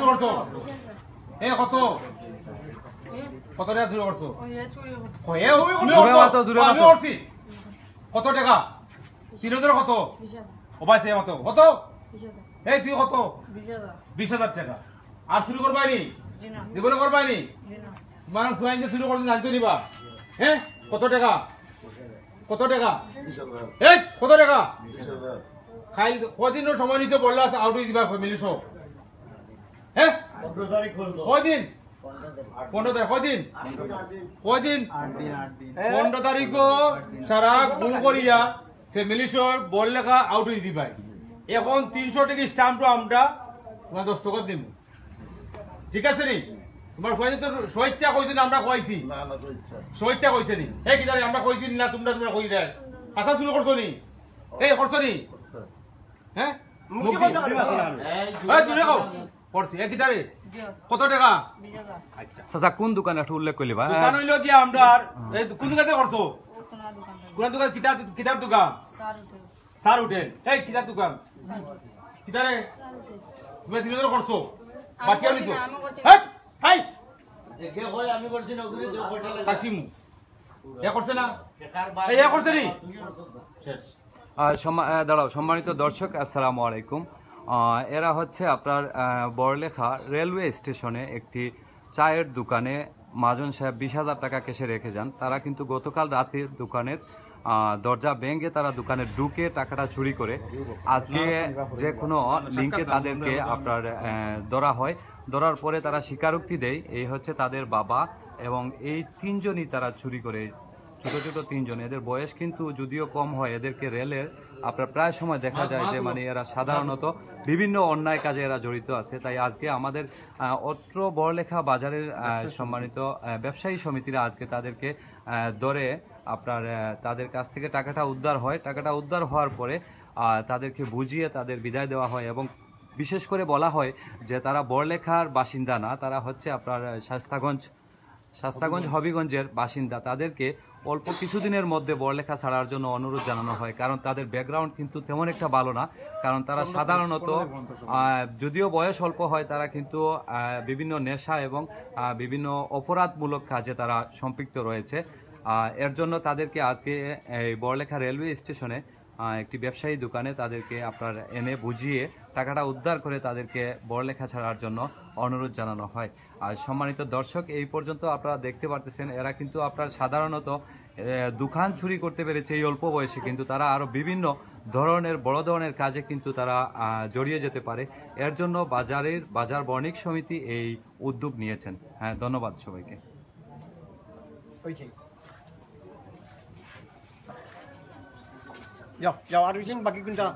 শুরু করছো? এ কত কত টাকা শুরু করছো? কত টাকা? 3000 কত? ও ভাই সে মত কত? এই তুই কত? 20,000 টাকা। আর শুরু করবাইনি? জীবনে করবাইনি? মানে ফুয়াইন যে শুরু করছেন জানতো নিবা? হ্যাঁ কত টাকা? কত টাকা? 20,000 এই কত টাকা? 20,000 খাই কদিনের সময় নিচে বললো আছে আউট হয়ে দিবা ফ্যামিলি সহ। হ্যাঁ 15 তারিখ করব কদিন? 15 তারিখ কদিন? কদিন? 15 তারিখ সারা গুল করিয়া ফ্যামিলি সহ বল লেখা আউট হয়ে দিবা। এখন 300 টাকা স্ট্যাম্পটা আমরা তোমার দস্তখত দিব। ঠিক আছে নি? তোমার ফয়েজে তো স্বেচ্ছা কইছে না আমরা কইছি? না না তো ইচ্ছা স্বেচ্ছা কইছে নি? এই কি জানি আমরা কইছি না তোমরা কই রে? আশা শুরু করছো নি? এই করছো নি? হ্যাঁ মুখ কি? এই দূরে কও করছি এই কি জানি? কত টাকা? আচ্ছা চাচা কোন দোকান একটু উল্লেখ করলি বা দোকান হইলো কি আমরা এই কোন দোকানে করছো? কোন দোকান কিতাব দোকান? Sir hotel. এই কিতাব দোকান কিতারে তুমি তিনজন করছো বাকি আমি তো এই এই দেখে কই আমি করছি না ওগুলি তো কয়টা লাগে কাশিম এ করছে না টাকার বার এই এ করছে নি শেষ দাঁড়াও সম্মানিত দর্শক আসসালামু আলাইকুম। এরা হচ্ছে আপনার বড়লেখা রেলওয়ে স্টেশনে একটি চায়ের দোকানে মাজন সাহেব 20,000 টাকা ক্যাশে রেখে যান। তারা কিন্তু গতকাল রাতে দোকানের দরজা ভেঙে তারা দোকানে ঢুকে টাকাটা চুরি করে আজকে যে কোনো লিঙ্কে তাদেরকে আপনার ধরা হয়। ধরার পরে তারা স্বীকারোক্তি দেয় এই হচ্ছে তাদের বাবা এবং এই তিনজনই তারা চুরি করে, ছোট ছোট তিনজন। এদের বয়স কিন্তু যদিও কম হয়, এদেরকে রেলের আপনার প্রায় সময় দেখা যায় যে মানে এরা সাধারণত বিভিন্ন অন্যায় কাজে এরা জড়িত আছে। তাই আজকে আমাদের অত্র বড়লেখা বাজারের সম্মানিত ব্যবসায়ী সমিতিরা আজকে তাদেরকে ধরে আপনার তাদের কাছ থেকে টাকাটা উদ্ধার হয়। টাকাটা উদ্ধার হওয়ার পরে তাদেরকে বুঝিয়ে তাদের বিদায় দেওয়া হয় এবং বিশেষ করে বলা হয় যে তারা বড়লেখার বাসিন্দা না, তারা হচ্ছে আপনার শাস্তাগঞ্জ হবিগঞ্জের বাসিন্দা। তাদেরকে অল্প কিছুদিনের মধ্যে বড়লেখা ছাড়ার জন্য অনুরোধ জানানো হয়, কারণ তাদের ব্যাকগ্রাউন্ড কিন্তু তেমন একটা ভালো না। কারণ তারা সাধারণত যদিও বয়স অল্প হয় তারা কিন্তু বিভিন্ন নেশা এবং বিভিন্ন অপরাধমূলক কাজে তারা সম্পৃক্ত রয়েছে। এর জন্য তাদেরকে আজকে এই বড়লেখা রেলওয়ে স্টেশনে একটি ব্যবসায়ী দোকানে তাদেরকে আপনার এনে বুঝিয়ে টাকাটা উদ্ধার করে তাদেরকে বড়লেখা ছাড়ার জন্য অনুরোধ জানানো হয়। আর সম্মানিত দর্শক এই পর্যন্ত আপনারা দেখতে পারতেছেন এরা কিন্তু আপনার সাধারণত দোকান চুরি করতে পেরেছে এই অল্প বয়সে, কিন্তু তারা আরও বিভিন্ন ধরনের বড় ধরনের কাজে কিন্তু তারা জড়িয়ে যেতে পারে। এর জন্য বাজার বণিক সমিতি এই উদ্যোগ নিয়েছেন। হ্যাঁ ধন্যবাদ সবাইকে। Ja, ja, har du ikke en bakke kun da?